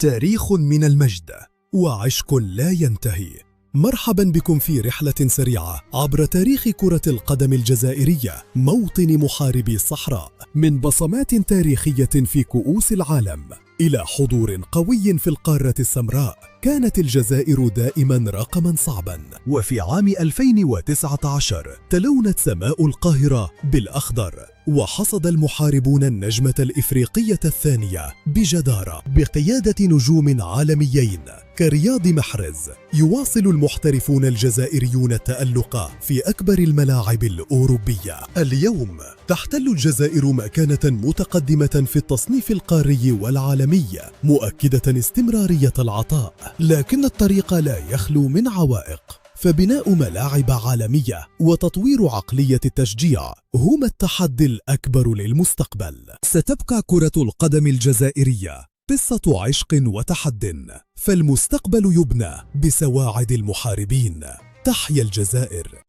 تاريخ من المجد وعشق لا ينتهي. مرحبا بكم في رحلة سريعة عبر تاريخ كرة القدم الجزائرية، موطن محاربي الصحراء، من بصمات تاريخية في كؤوس العالم إلى حضور قوي في القارة السمراء. كانت الجزائر دائما رقما صعبا، وفي عام 2019 تلونت سماء القاهرة بالأخضر، وحصد المحاربون النجمة الإفريقية الثانية بجدارة بقيادة نجوم عالميين كرياض محرز. يواصل المحترفون الجزائريون التألق في أكبر الملاعب الأوروبية. اليوم تحتل الجزائر مكانة متقدمة في التصنيف القاري والعالمي، مؤكدة استمرارية العطاء، لكن الطريق لا يخلو من عوائق. فبناء ملاعب عالمية وتطوير عقلية التشجيع هما التحدي الأكبر للمستقبل. ستبقى كرة القدم الجزائرية قصة عشق وتحد، فالمستقبل يبنى بسواعد المحاربين. تحيا الجزائر.